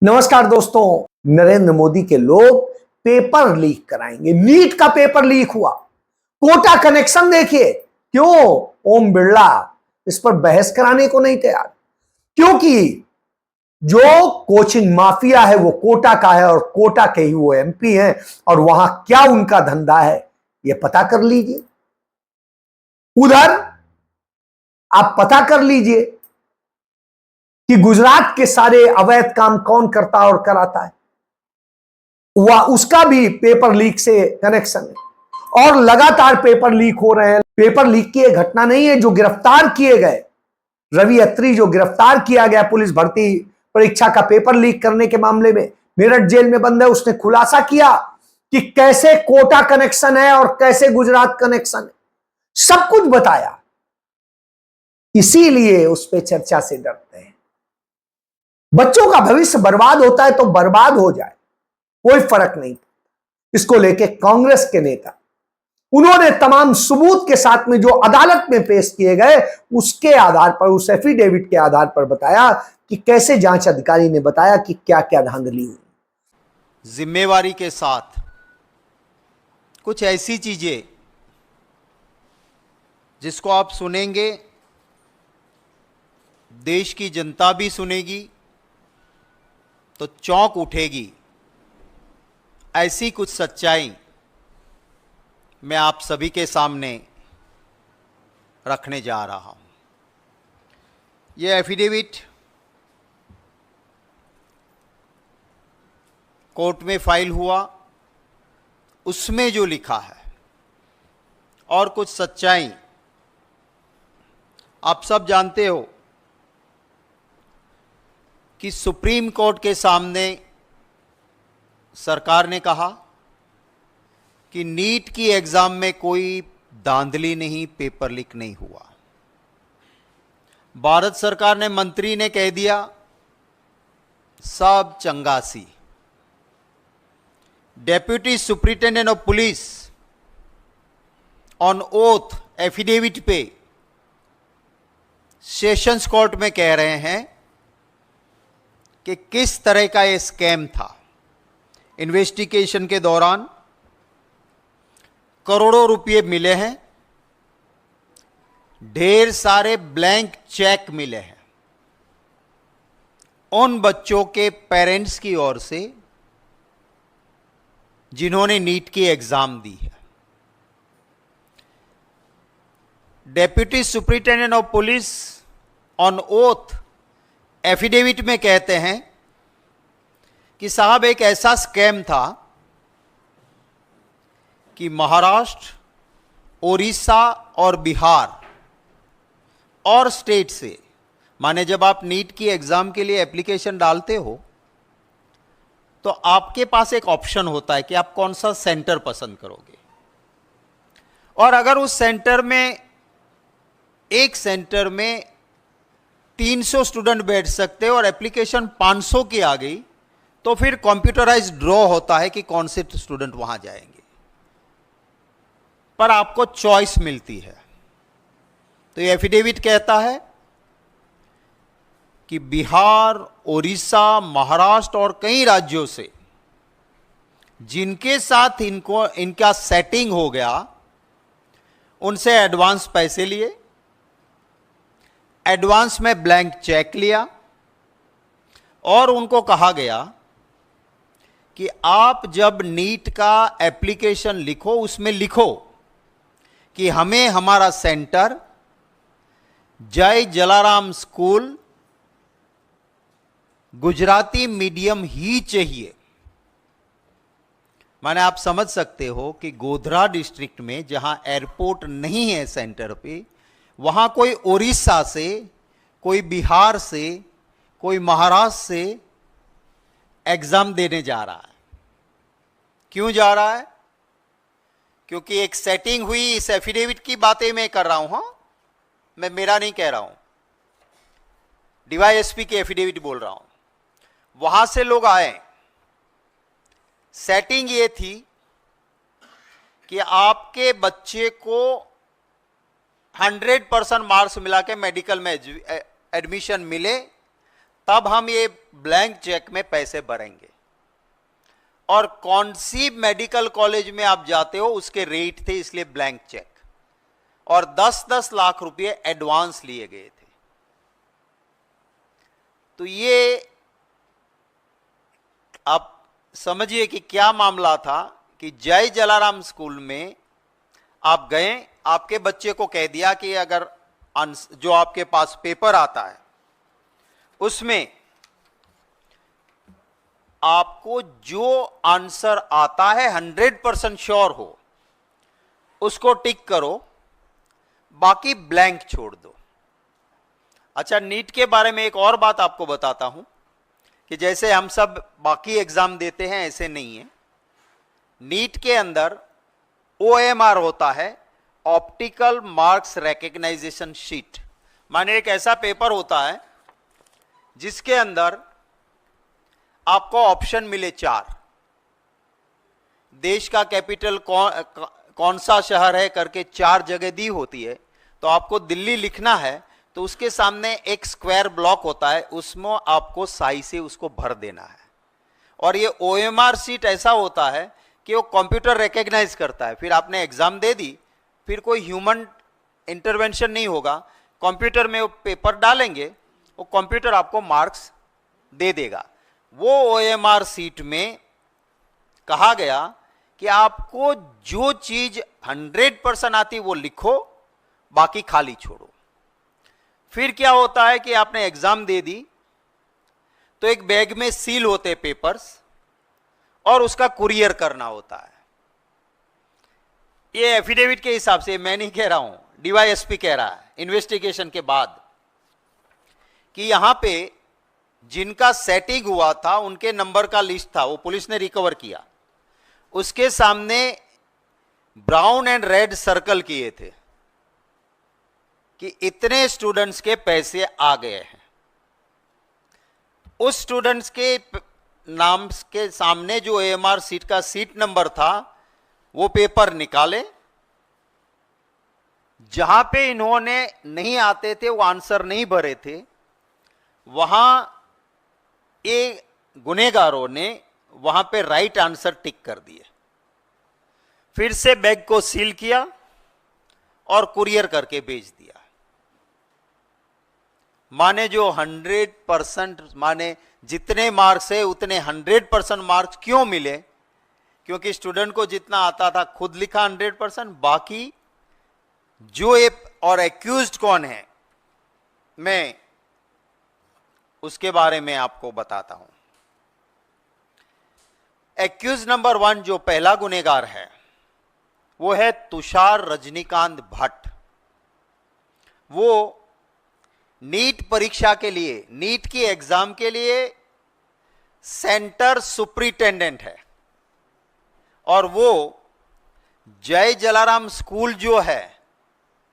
नमस्कार दोस्तों। नरेंद्र मोदी के लोग पेपर लीक कराएंगे। नीट का पेपर लीक हुआ, कोटा कनेक्शन देखिए। क्यों ओम बिरला इस पर बहस कराने को नहीं तैयार? क्योंकि जो कोचिंग माफिया है वो कोटा का है और कोटा के ही वो एमपी हैं और वहां क्या उनका धंधा है ये पता कर लीजिए। उधर आप पता कर लीजिए कि गुजरात के सारे अवैध काम कौन करता और कराता है, वह उसका भी पेपर लीक से कनेक्शन है और लगातार पेपर लीक हो रहे हैं। पेपर लीक की एक घटना नहीं है, जो गिरफ्तार किए गए रवि अत्री जो गिरफ्तार किया गया पुलिस भर्ती परीक्षा का पेपर लीक करने के मामले में, मेरठ जेल में बंद है, उसने खुलासा किया कि कैसे कोटा कनेक्शन है और कैसे गुजरात कनेक्शन है, सब कुछ बताया। इसीलिए उस पर चर्चा से डरते हैं। बच्चों का भविष्य बर्बाद होता है तो बर्बाद हो जाए, कोई फर्क नहीं। इसको लेके कांग्रेस के नेता उन्होंने तमाम सबूत के साथ में जो अदालत में पेश किए गए उसके आधार पर, उस एफिडेविट के आधार पर बताया कि कैसे जांच अधिकारी ने बताया कि क्या क्या धांधली हुई। जिम्मेवारी के साथ कुछ ऐसी चीजें जिसको आप सुनेंगे, देश की जनता भी सुनेगी तो चौंक उठेगी। ऐसी कुछ सच्चाई मैं आप सभी के सामने रखने जा रहा हूं। यह एफिडेविट कोर्ट में फाइल हुआ, उसमें जो लिखा है और कुछ सच्चाई आप सब जानते हो कि सुप्रीम कोर्ट के सामने सरकार ने कहा कि नीट की एग्जाम में कोई धांधली नहीं, पेपर लीक नहीं हुआ। भारत सरकार ने, मंत्री ने कह दिया सब चंगासी। Deputy superintendent of police on oath affidavit पे सेशंस कोर्ट में कह रहे हैं कि किस तरह का ये स्कैम था। इन्वेस्टिगेशन के दौरान करोड़ों रुपए मिले हैं, ढेर सारे ब्लैंक चेक मिले हैं उन बच्चों के पेरेंट्स की ओर से जिन्होंने नीट की एग्जाम दी है। Deputy superintendent of police on oath affidavit में कहते हैं कि साहब एक ऐसा स्कैम था कि महाराष्ट्र, ओडिशा और बिहार और स्टेट से, माने जब आप नीट की एग्जाम के लिए एप्लीकेशन डालते हो तो आपके पास एक ऑप्शन होता है कि आप कौन सा सेंटर पसंद करोगे। और अगर उस सेंटर में, एक सेंटर में 300 स्टूडेंट बैठ सकते हैं और एप्लीकेशन 500 की आ गई तो फिर कंप्यूटराइज्ड ड्रॉ होता है कि कौन से स्टूडेंट वहां जाएंगे। पर आपको चॉइस मिलती है। तो ये एफिडेविट कहता है कि बिहार, ओडिशा, महाराष्ट्र और कई राज्यों से जिनके साथ इनका सेटिंग हो गया, उनसे एडवांस पैसे लिए, एडवांस में ब्लैंक चेक लिया और उनको कहा गया कि आप जब नीट का एप्लीकेशन लिखो उसमें लिखो कि हमें हमारा सेंटर जय जलाराम स्कूल गुजराती मीडियम ही चाहिए। माने आप समझ सकते हो कि गोधरा डिस्ट्रिक्ट में जहां एयरपोर्ट नहीं है सेंटर पे, वहां कोई ओडिशा से, कोई बिहार से, कोई महाराष्ट्र से एग्जाम देने जा रहा है। क्यों जा रहा है? क्योंकि एक सेटिंग हुई। इस एफिडेविट की बातें मैं कर रहा हूं, हां, मैं मेरा नहीं कह रहा हूं, डीवाईएसपी की एफिडेविट बोल रहा हूं। वहां से लोग आए, सेटिंग ये थी कि आपके बच्चे को 100% मार्क्स मिला के मेडिकल में एडमिशन मिले, तब हम ये ब्लैंक चेक में पैसे भरेंगे। और कौन सी मेडिकल कॉलेज में आप जाते हो उसके रेट थे, इसलिए ब्लैंक चेक। और 10-10 लाख रुपए एडवांस लिए गए थे। तो ये आप समझिए कि क्या मामला था कि जय जलाराम स्कूल में आप गए, आपके बच्चे को कह दिया कि अगर जो आपके पास पेपर आता है उसमें आपको जो आंसर आता है 100% श्योर हो उसको टिक करो, बाकी ब्लैंक छोड़ दो। अच्छा, नीट के बारे में एक और बात आपको बताता हूं कि जैसे हम सब बाकी एग्जाम देते हैं ऐसे नहीं है। नीट के अंदर OMR होता है, ऑप्टिकल मार्क्स रिकग्नाइजेशन शीट। माने एक ऐसा पेपर होता है जिसके अंदर आपको ऑप्शन मिले 4, देश का कैपिटल कौन सा शहर है करके 4 जगह दी होती है। तो आपको दिल्ली लिखना है तो उसके सामने एक स्क्वायर ब्लॉक होता है, उसमें आपको साई से उसको भर देना है। और ये OMR शीट ऐसा होता है कि वो कंप्यूटर रिकॉग्नाइज करता है। फिर आपने एग्जाम दे दी, फिर कोई ह्यूमन इंटरवेंशन नहीं होगा, कंप्यूटर में वो पेपर डालेंगे, वो कंप्यूटर आपको मार्क्स दे देगा। वो OMR शीट में कहा गया कि आपको जो चीज 100% आती वो लिखो, बाकी खाली छोड़ो। फिर क्या होता है कि आपने एग्जाम दे दी तो एक बैग में सील होते पेपर्स और उसका कुरियर करना होता है। ये एफिडेविट के हिसाब से, मैं नहीं कह रहा हूं, DYSP कह रहा है इन्वेस्टिगेशन के बाद, कि यहां पे जिनका सेटिंग हुआ था उनके नंबर का लिस्ट था, वो पुलिस ने रिकवर किया। उसके सामने ब्राउन एंड रेड सर्कल किए थे कि इतने स्टूडेंट्स के पैसे आ गए हैं। उस स्टूडेंट्स के नाम के सामने जो AMR सीट का सीट नंबर था वो पेपर निकाले, जहां पे इन्होंने नहीं आते थे, वो आंसर नहीं भरे थे, वहां ये गुनेगारों ने वहां पे राइट आंसर टिक कर दिए। फिर से बैग को सील किया और कुरियर करके भेज दिया। माने जो 100%, माने जितने मार्क्स है उतने 100% मार्क्स क्यों मिले? क्योंकि स्टूडेंट को जितना आता था खुद लिखा 100%, बाकी जो और एक्यूज्ड कौन है मैं उसके बारे में आपको बताता हूं। एक्यूज नंबर 1 जो पहला गुनेगार है वो है तुषार रजनीकांत भट्ट। वो नीट परीक्षा के लिए, नीट की एग्जाम के लिए सेंटर सुपरिटेंडेंट है। और वो जय जलाराम स्कूल जो है,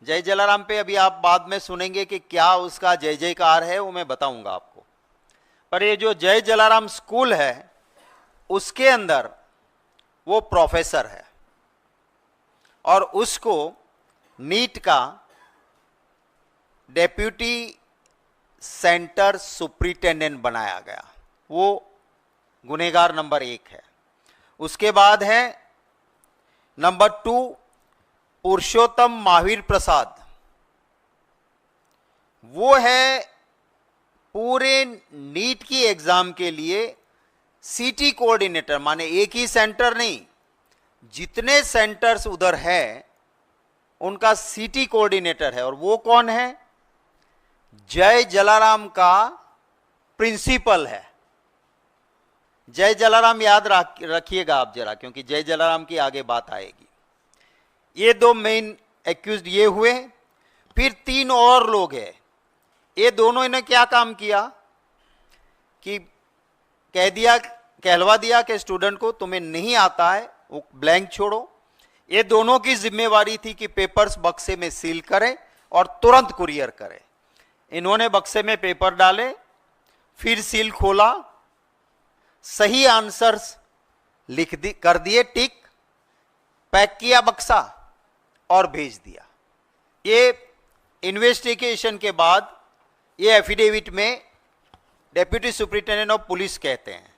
जय जलाराम पे अभी आप बाद में सुनेंगे कि क्या उसका जय जयकार है, वो मैं बताऊंगा आपको। पर ये जो जय जलाराम स्कूल है उसके अंदर वो प्रोफेसर है और उसको नीट का डेप्यूटी सेंटर सुपरिटेंडेंट बनाया गया। वो गुनेगार नंबर 1 है। उसके बाद है नंबर 2 पुरुषोत्तम महावीर प्रसाद। वो है पूरे नीट की एग्जाम के लिए सिटी कोऑर्डिनेटर, माने एक ही सेंटर नहीं, जितने सेंटर्स उधर है उनका सिटी कोऑर्डिनेटर है। और वो कौन है? जय जलाराम का प्रिंसिपल है। जय जलाराम याद रखिएगा आप जरा, क्योंकि जय जलाराम की आगे बात आएगी। ये 2 मेन एक्यूज्ड ये हुए। फिर 3 और लोग हैं। ये दोनों ने क्या काम किया कि कहलवा दिया कि स्टूडेंट को तुम्हें नहीं आता है वो ब्लैंक छोड़ो। ये दोनों की जिम्मेवारी थी कि पेपर्स बक्से में सील करें और तुरंत कुरियर करें। इन्होंने बक्से में पेपर डाले, फिर सील खोला, सही आंसर्स कर दिए टिक, पैक किया बक्सा और भेज दिया। ये इन्वेस्टिगेशन के बाद ये एफिडेविट में डेप्यूटी सुपरिटेंडेंट ऑफ पुलिस कहते हैं।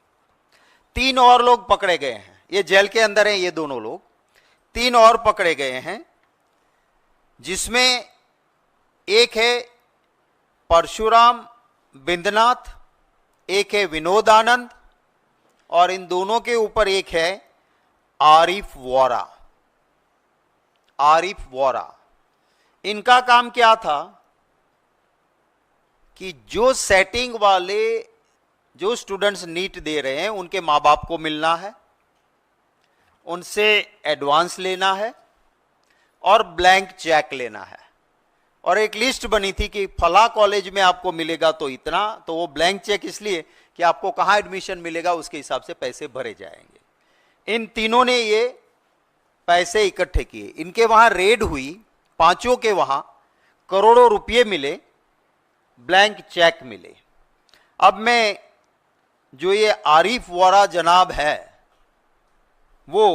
3 और लोग पकड़े गए हैं, ये जेल के अंदर हैं ये दोनों लोग। 3 और पकड़े गए हैं, जिसमें एक है परशुराम बिंदनाथ, एक है विनोद आनंद, और इन दोनों के ऊपर एक है आरिफ वोरा। आरिफ वोरा, इनका काम क्या था कि जो सेटिंग वाले जो स्टूडेंट्स नीट दे रहे हैं उनके माँ बाप को मिलना है, उनसे एडवांस लेना है और ब्लैंक चेक लेना है। और एक लिस्ट बनी थी कि फला कॉलेज में आपको मिलेगा तो इतना, तो वो ब्लैंक चेक इसलिए कि आपको कहाँ एडमिशन मिलेगा उसके हिसाब से पैसे भरे जाएंगे। इन तीनों ने ये पैसे इकट्ठे किए, इनके वहां रेड हुई, 5 के वहां करोड़ों रुपए मिले, ब्लैंक चेक मिले। अब मैं जो ये आरिफ वोरा जनाब है वो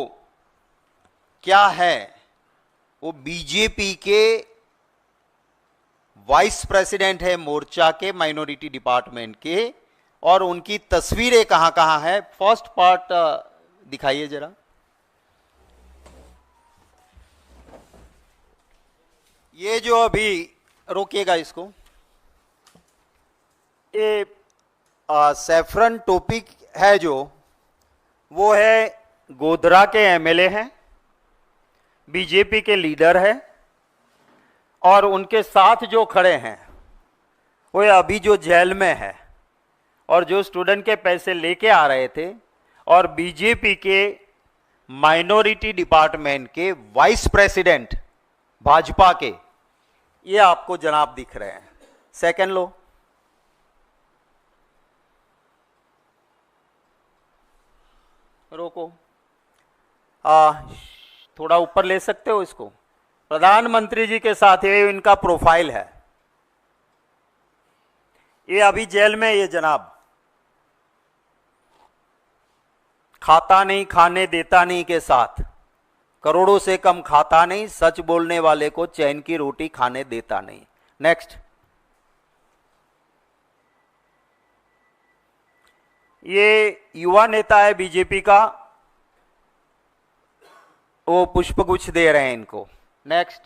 क्या है, वो बीजेपी के वाइस प्रेसिडेंट है मोर्चा के माइनॉरिटी डिपार्टमेंट के, और उनकी तस्वीरें कहां कहां है। फर्स्ट पार्ट दिखाइए जरा। ये जो अभी रोकिएगा इसको, ये सैफरन टोपी है जो, वो है गोधरा के एमएलए हैं, बीजेपी के लीडर है, और उनके साथ जो खड़े हैं वो अभी जो जेल में है और जो स्टूडेंट के पैसे लेके आ रहे थे, और बीजेपी के माइनॉरिटी डिपार्टमेंट के वाइस प्रेसिडेंट भाजपा के, ये आपको जनाब दिख रहे हैं। सेकंड लो, रोको, थोड़ा ऊपर ले सकते हो इसको। प्रधानमंत्री जी के साथ ये इनका प्रोफाइल है, ये अभी जेल में, ये जनाब खाता नहीं खाने देता नहीं के साथ, करोड़ों से कम खाता नहीं, सच बोलने वाले को चैन की रोटी खाने देता नहीं। नेक्स्ट, ये युवा नेता है बीजेपी का, वो पुष्पगुच्छ दे रहे हैं इनको। नेक्स्ट,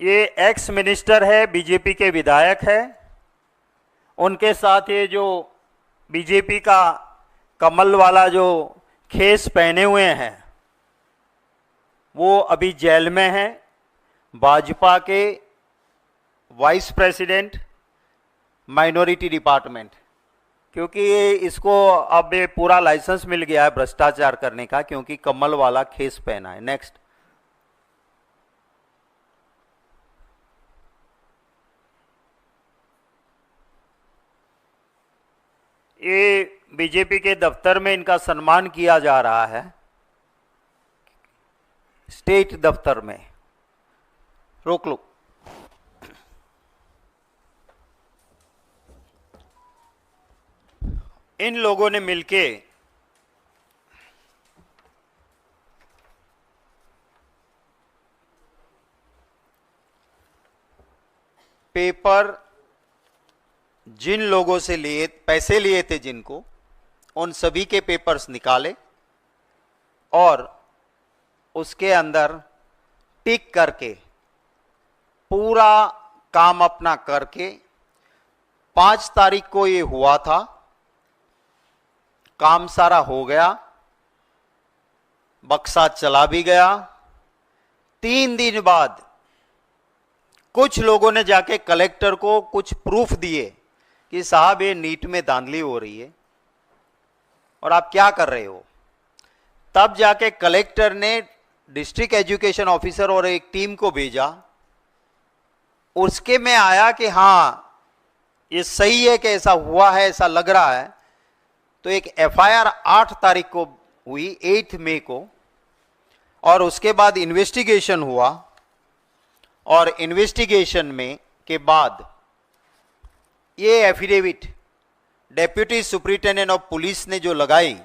ये एक्स मिनिस्टर है, बीजेपी के विधायक है, उनके साथ ये जो बीजेपी का कमल वाला जो खेस पहने हुए हैं वो अभी जेल में हैं। भाजपा के वाइस प्रेसिडेंट माइनॉरिटी डिपार्टमेंट, क्योंकि ये इसको अब ये पूरा लाइसेंस मिल गया है भ्रष्टाचार करने का, क्योंकि कमल वाला खेस पहना है। नेक्स्ट, ये बीजेपी के दफ्तर में इनका सम्मान किया जा रहा है, स्टेट दफ्तर में। रोक लो, इन लोगों ने मिलके पेपर जिन लोगों से लिए पैसे लिए थे जिनको, उन सभी के पेपर्स निकाले और उसके अंदर टिक करके पूरा काम अपना करके 5 तारीख को ये हुआ था, काम सारा हो गया, बक्सा चला भी गया। 3 दिन बाद कुछ लोगों ने जाके कलेक्टर को कुछ प्रूफ दिए कि साहब ये नीट में धांधली हो रही है और आप क्या कर रहे हो। तब जाके कलेक्टर ने डिस्ट्रिक्ट एजुकेशन ऑफिसर और एक टीम को भेजा, उसके में आया कि हाँ ये सही है कि ऐसा हुआ है, ऐसा लग रहा है। तो एक एफआईआर 8 तारीख को हुई, 8 मई को, और उसके बाद इन्वेस्टिगेशन हुआ, और इन्वेस्टिगेशन में के बाद ये affidavit deputy superintendent of police ने जो लगाई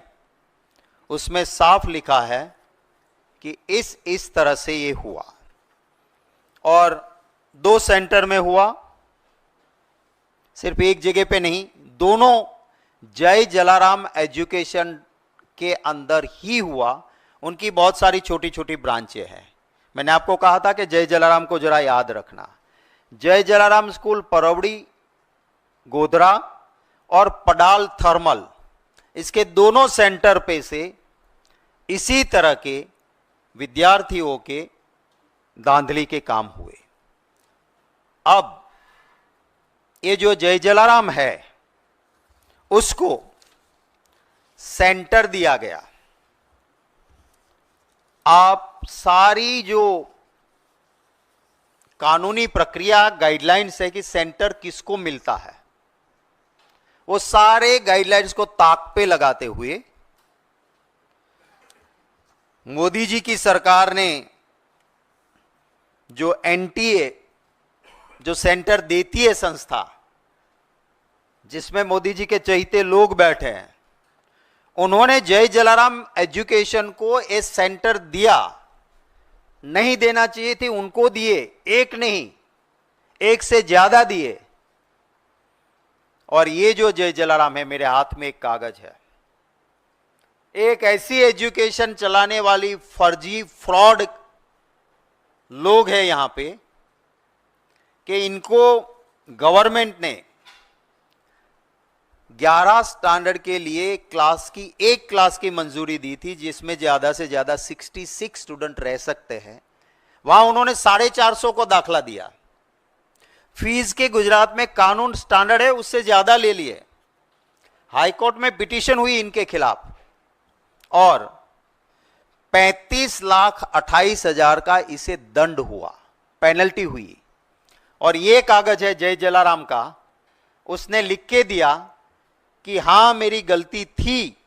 उसमें साफ लिखा है कि इस तरह से ये हुआ। और 2 सेंटर में हुआ, सिर्फ एक जगह पे नहीं, दोनों जय जलाराम एजुकेशन के अंदर ही हुआ। उनकी बहुत सारी छोटी छोटी ब्रांचें हैं। मैंने आपको कहा था कि जय जलाराम को जरा याद रखना। जय जलाराम स्कूल परवड़ी, गोधरा और पडाल थर्मल, इसके दोनों सेंटर पे से इसी तरह के विद्यार्थियों के धांधली के काम हुए। अब ये जो जय जलाराम है उसको सेंटर दिया गया। आप सारी जो कानूनी प्रक्रिया गाइडलाइंस है कि सेंटर किसको मिलता है, वो सारे गाइडलाइंस को ताक पे लगाते हुए मोदी जी की सरकार ने जो एनटीए, जो सेंटर देती है संस्था, जिसमें मोदी जी के चहेते लोग बैठे हैं, उन्होंने जय जलाराम एजुकेशन को एक सेंटर दिया। नहीं देना चाहिए थी, उनको दिए। एक नहीं, एक से ज्यादा दिए। और ये जो जय जलाराम है, मेरे हाथ में एक कागज है, एक ऐसी एजुकेशन चलाने वाली फर्जी फ्रॉड लोग हैं यहां पे कि इनको गवर्नमेंट ने 11 स्टैंडर्ड के लिए एक क्लास की मंजूरी दी थी, जिसमें ज्यादा से ज्यादा 66 स्टूडेंट रह सकते हैं। वहां उन्होंने 450 को दाखला दिया। फीस के गुजरात में कानून स्टैंडर्ड है, उससे ज्यादा ले लिए। हाईकोर्ट में पिटीशन हुई इनके खिलाफ और 35,28,000 का इसे दंड हुआ, पेनल्टी हुई। और ये कागज है जय जलाराम का, उसने लिख के दिया कि हां मेरी गलती थी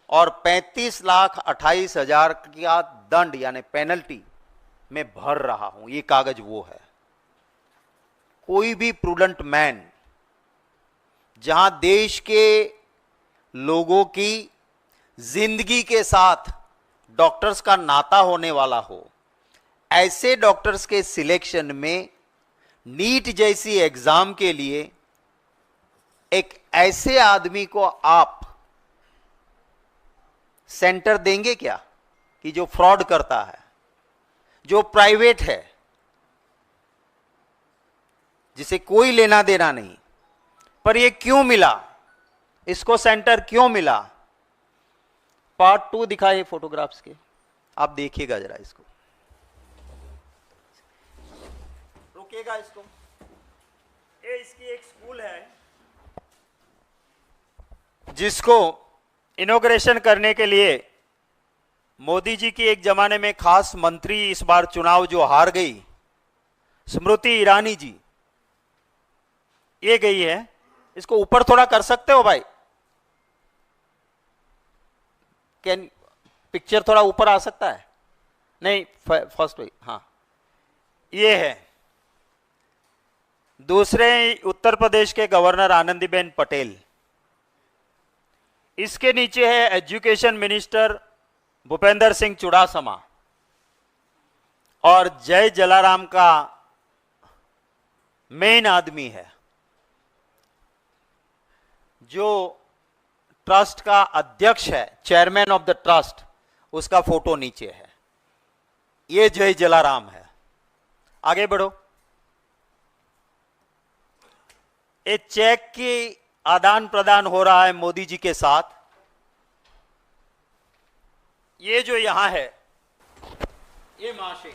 और 35,28,000 का दंड यानी पेनल्टी मैं भर रहा हूं। ये कागज वो है। कोई भी प्रूडेंट मैन, जहां देश के लोगों की जिंदगी के साथ डॉक्टर्स का नाता होने वाला हो, ऐसे डॉक्टर्स के सिलेक्शन में नीट जैसी एग्जाम के लिए एक ऐसे आदमी को आप सेंटर देंगे क्या कि जो फ्रॉड करता है, जो प्राइवेट है, जिसे कोई लेना देना नहीं। पर ये क्यों मिला, इसको सेंटर क्यों मिला? पार्ट 2 दिखाए फोटोग्राफ्स के, आप देखिएगा जरा इसको, रुकिएगा इसको। ये इसकी एक स्कूल है जिसको इनॉग्रेशन करने के लिए मोदी जी की एक जमाने में खास मंत्री, इस बार चुनाव जो हार गई, स्मृति ईरानी जी, ये गई है। इसको ऊपर थोड़ा कर सकते हो भाई? कैन पिक्चर थोड़ा ऊपर आ सकता है? नहीं, फर्स्ट वही, हाँ ये है। दूसरे उत्तर प्रदेश के गवर्नर आनंदीबेन पटेल। इसके नीचे है एजुकेशन मिनिस्टर भूपेंद्र सिंह चुड़ासमा। और जय जलाराम का मेन आदमी है, जो ट्रस्ट का अध्यक्ष है, चेयरमैन ऑफ द ट्रस्ट, उसका फोटो नीचे है। ये जय जलाराम है। आगे बढ़ो। ये चेक की आदान प्रदान हो रहा है मोदी जी के साथ। ये जो यहां है, ये महाशय,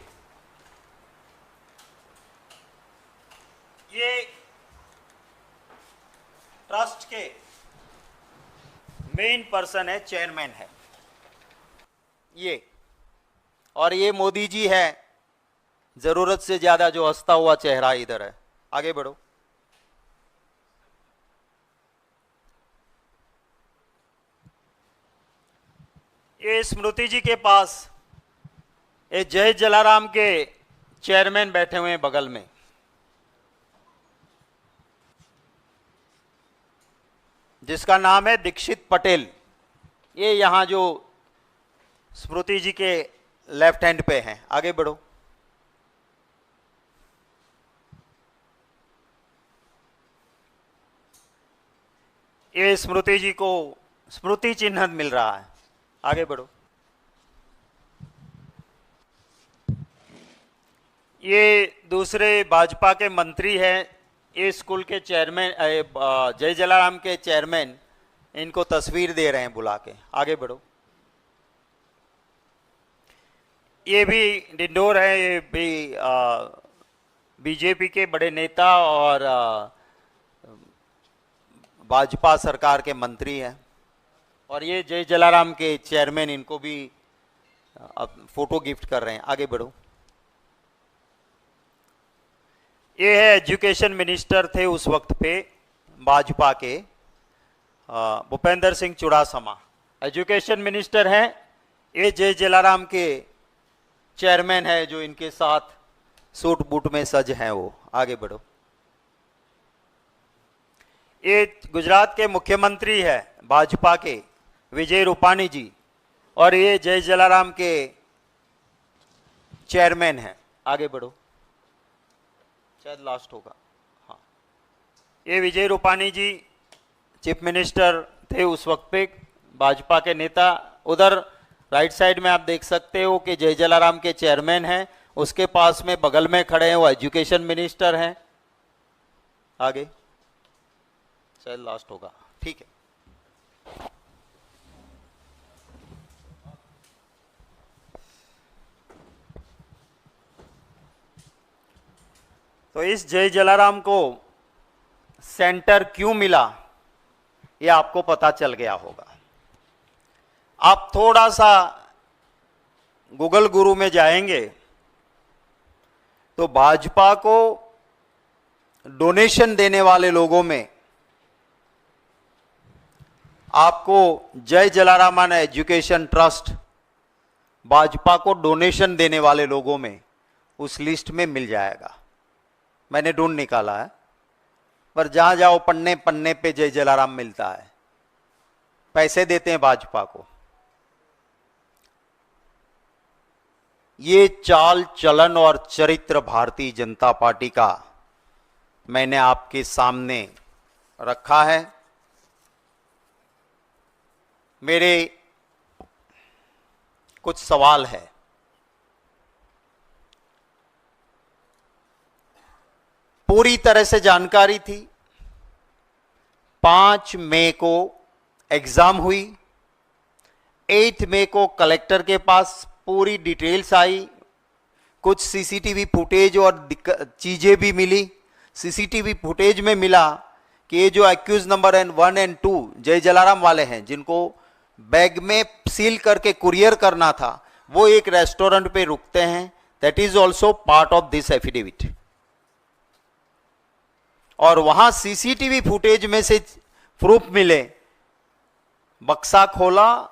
ये ट्रस्ट के मेन पर्सन है, चेयरमैन है ये। और ये मोदी जी है, जरूरत से ज्यादा जो हंसता हुआ चेहरा इधर है। आगे बढ़ो। ये स्मृति जी के पास ये जय जलाराम के चेयरमैन बैठे हुए हैं बगल में। जिसका नाम है दीक्षित पटेल। ये यहां जो स्मृति जी के लेफ्ट हैंड पे हैं। आगे बढ़ो। ये स्मृति जी को स्मृति चिन्ह मिल रहा है। आगे बढ़ो। ये दूसरे भाजपा के मंत्री हैं, ये स्कूल के चेयरमैन, जय जलाराम के चेयरमैन, इनको तस्वीर दे रहे हैं बुला के। आगे बढ़ो। ये भी डिंडोर है, ये भी बीजेपी के बड़े नेता और भाजपा सरकार के मंत्री हैं, और ये जय जलाराम के चेयरमैन, इनको भी फोटो गिफ्ट कर रहे हैं। आगे बढ़ो। ये है एजुकेशन मिनिस्टर थे उस वक्त पे भाजपा के, भूपेंद्र सिंह चुड़ासमा एजुकेशन मिनिस्टर हैं। ये जय जलाराम के चेयरमैन है जो इनके साथ सूट बूट में सज हैं वो। आगे बढ़ो। ये गुजरात के मुख्यमंत्री है भाजपा के, विजय रूपाणी जी, और ये जय जलाराम के चेयरमैन हैं। आगे बढ़ो, शायद लास्ट होगा। हाँ, ये विजय रूपाणी जी चीफ मिनिस्टर थे उस वक्त पे, भाजपा के नेता। उधर राइट साइड में आप देख सकते हो कि जय जलाराम के चेयरमैन हैं, उसके पास में बगल में खड़े हैं वो एजुकेशन मिनिस्टर हैं। आगे, शायद लास्ट होगा। ठीक है। तो इस जय जलाराम को सेंटर क्यों मिला ये आपको पता चल गया होगा। आप थोड़ा सा गूगल गुरु में जाएंगे तो भाजपा को डोनेशन देने वाले लोगों में आपको जय जलाराम एजुकेशन ट्रस्ट भाजपा को डोनेशन देने वाले लोगों में उस लिस्ट में मिल जाएगा। मैंने ढूंढ निकाला है, पर जहां जाओ पन्ने पन्ने पे जय जलाराम मिलता है। पैसे देते हैं भाजपा को। ये चाल चलन और चरित्र भारतीय जनता पार्टी का मैंने आपके सामने रखा है। मेरे कुछ सवाल है। पूरी तरह से जानकारी थी। 5 मई को एग्जाम हुई, 8 मई को कलेक्टर के पास पूरी डिटेल्स आई, कुछ सीसीटीवी फुटेज और चीजें भी मिली। सीसीटीवी फुटेज में मिला कि ये जो एक्यूज नंबर 1 और 2 जय जलाराम वाले हैं, जिनको बैग में सील करके कुरियर करना था, वो एक रेस्टोरेंट पे रुकते हैं। That is also part of this affidavit. और वहां सीसीटीवी फुटेज में से प्रूफ मिले, बक्सा खोला,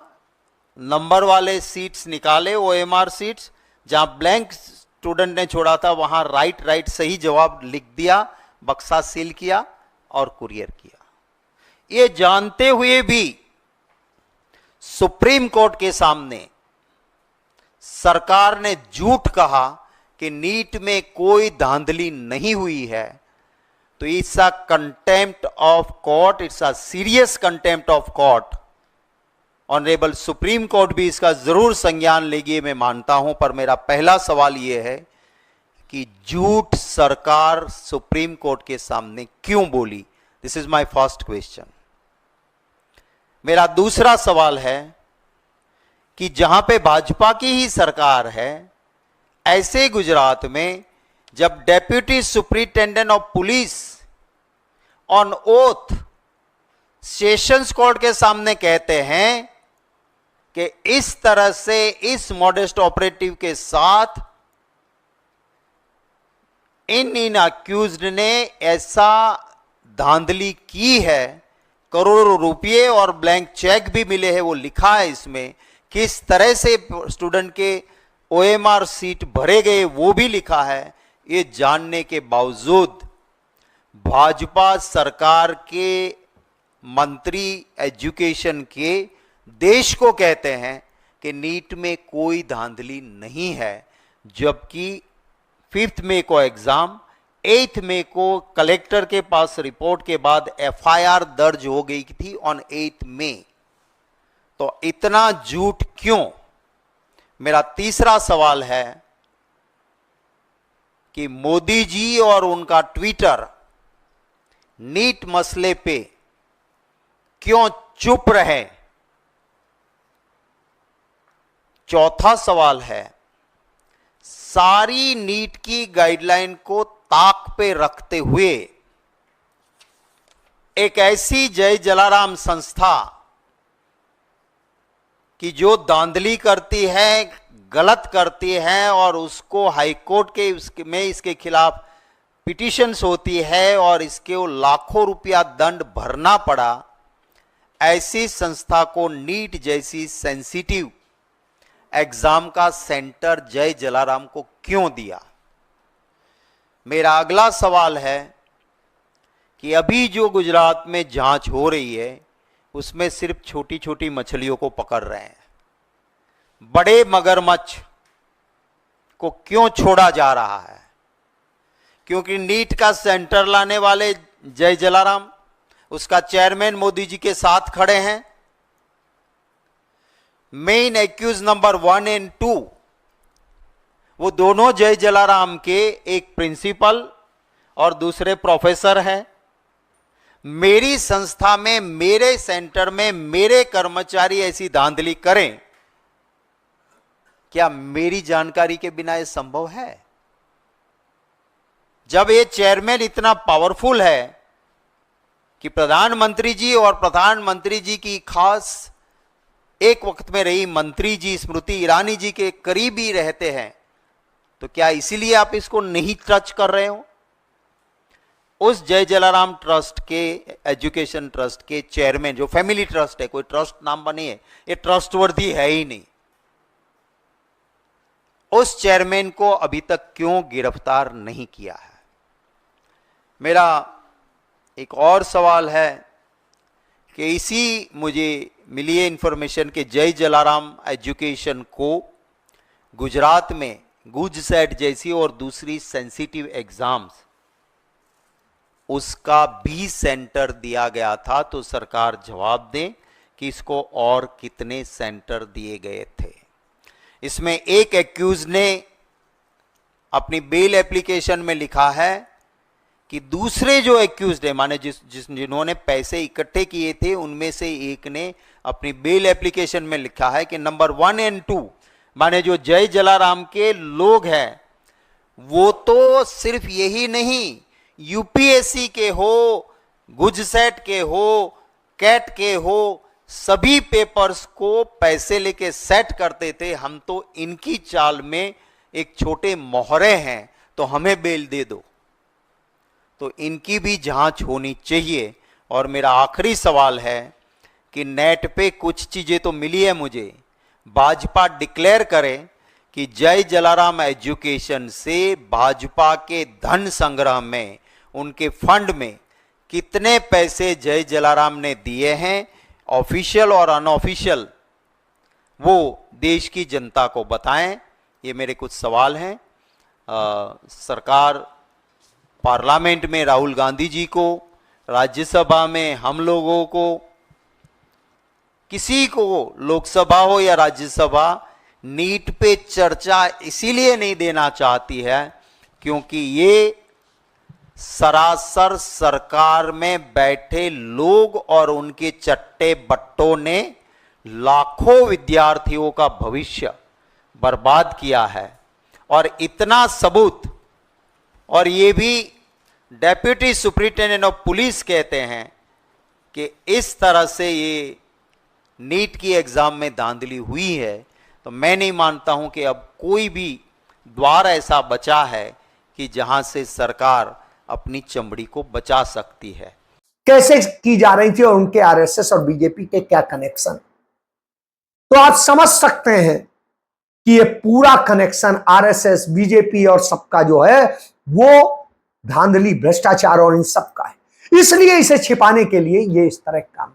नंबर वाले सीट्स निकाले, ओएमआर सीट्स, जहां ब्लैंक स्टूडेंट ने छोड़ा था वहां राइट सही जवाब लिख दिया, बक्सा सील किया और कुरियर किया। ये जानते हुए भी सुप्रीम कोर्ट के सामने सरकार ने झूठ कहा कि नीट में कोई धांधली नहीं हुई है, तो it's a contempt of court, it's a serious contempt of court. Honourable supreme court भी इसका जरूर संज्ञान लेगी, मैं मानता हूं। पर मेरा पहला सवाल यह है कि झूठ सरकार सुप्रीम कोर्ट के सामने क्यों बोली? This is my first question. मेरा दूसरा सवाल है कि जहां पे भाजपा की ही सरकार है, ऐसे गुजरात में जब deputy superintendent of police on oath sessions court के सामने कहते हैं कि इस तरह से इस मॉडेस्ट ऑपरेटिव के साथ इन अक्यूज्ड ने ऐसा धांधली की है, करोड़ों रुपये और ब्लैंक चेक भी मिले हैं, वो लिखा है इसमें, किस तरह से स्टूडेंट के ओएमआर सीट भरे गए वो भी लिखा है। ये जानने के बावजूद भाजपा सरकार के मंत्री एजुकेशन के देश को कहते हैं कि नीट में कोई धांधली नहीं है, जबकि 5 मई को एग्जाम, 8 मई को कलेक्टर के पास रिपोर्ट के बाद एफआईआर दर्ज हो गई थी ऑन 8 मई। तो इतना झूठ क्यों? मेरा तीसरा सवाल है कि मोदी जी और उनका ट्विटर नीट मसले पे क्यों चुप रहे? चौथा सवाल है, सारी नीट की गाइडलाइन को ताक पे रखते हुए एक ऐसी जय जलाराम संस्था कि जो धांधली करती है, गलत करती है और उसको हाईकोर्ट के में इसके खिलाफ पिटीशंस होती है और इसके लाखों रुपया दंड भरना पड़ा, ऐसी संस्था को नीट जैसी सेंसिटिव एग्जाम का सेंटर जय जलाराम को क्यों दिया? मेरा अगला सवाल है कि अभी जो गुजरात में जांच हो रही है उसमें सिर्फ छोटी छोटी मछलियों को पकड़ रहे हैं, बड़े मगरमच्छ को क्यों छोड़ा जा रहा है? क्योंकि नीट का सेंटर लाने वाले जय जलाराम, उसका चेयरमैन मोदी जी के साथ खड़े हैं। मेन एक्यूज नंबर 1 और 2 वो दोनों जय जलाराम के एक प्रिंसिपल और दूसरे प्रोफेसर हैं। मेरी संस्था में, मेरे सेंटर में मेरे कर्मचारी ऐसी धांधली करें, क्या मेरी जानकारी के बिना यह संभव है? जब ये चेयरमैन इतना पावरफुल है कि प्रधानमंत्री जी और प्रधानमंत्री जी की खास एक वक्त में रही मंत्री जी स्मृति ईरानी जी के करीब ही रहते हैं, तो क्या इसीलिए आप इसको नहीं टच कर रहे हो? उस जय जलाराम ट्रस्ट के, एजुकेशन ट्रस्ट के चेयरमैन, जो फैमिली ट्रस्ट है, कोई ट्रस्ट नाम बनी है, ये ट्रस्टवर्दी है ही नहीं, उस चेयरमैन को अभी तक क्यों गिरफ्तार नहीं किया है? मेरा एक और सवाल है कि इसी मुझे मिली है इंफॉर्मेशन के जय जलाराम एजुकेशन को गुजरात में गुजसेट जैसी और दूसरी सेंसिटिव एग्जाम्स, उसका भी सेंटर दिया गया था। तो सरकार जवाब दे कि इसको और कितने सेंटर दिए गए थे। इसमें एक एक्यूज ने अपनी बेल एप्लीकेशन में लिखा है कि दूसरे जो एक्यूज्ड है, माने जिन्होंने पैसे इकट्ठे किए थे, उनमें से एक ने अपनी बेल एप्लीकेशन में लिखा है कि नंबर 1 और 2, माने जो जय जलाराम के लोग हैं, वो तो सिर्फ यही नहीं, यूपीएससी के हो, गुजसेट के हो, कैट के हो, सभी पेपर्स को पैसे लेके सेट करते थे। हम तो इनकी चाल में एक छोटे मोहरे हैं, तो हमें बेल दे दो। तो इनकी भी जांच होनी चाहिए। और मेरा आखिरी सवाल है कि नेट पे कुछ चीजें तो मिली है मुझे, भाजपा डिक्लेयर करे कि जय जलाराम एजुकेशन से भाजपा के धन संग्रह में, उनके फंड में कितने पैसे जय जलाराम ने दिए हैं, ऑफिशियल और अनऑफिशियल, वो देश की जनता को बताएं। ये मेरे कुछ सवाल हैं। सरकार, पार्लियामेंट में राहुल गांधी जी को, राज्यसभा में हम लोगों को, किसी को, लोकसभा हो या राज्यसभा, नीट पे चर्चा इसीलिए नहीं देना चाहती है क्योंकि ये सरासर सरकार में बैठे लोग और उनके चट्टे बट्टों ने लाखों विद्यार्थियों का भविष्य बर्बाद किया है। और इतना सबूत, और ये भी डेप्यूटी सुपरिटेंडेंट ऑफ पुलिस कहते हैं कि इस तरह से ये नीट की एग्जाम में धांधली हुई है, तो मैं नहीं मानता हूं कि अब कोई भी द्वार ऐसा बचा है कि जहां से सरकार अपनी चमड़ी को बचा सकती है। कैसे की जा रही थी और उनके आरएसएस और बीजेपी के क्या कनेक्शन, तो आप समझ सकते हैं कि ये पूरा कनेक्शन आरएसएस, बीजेपी और सबका जो है वो धांधली, भ्रष्टाचार और इन सब का है। इसलिए इसे छिपाने के लिए ये इस तरह काम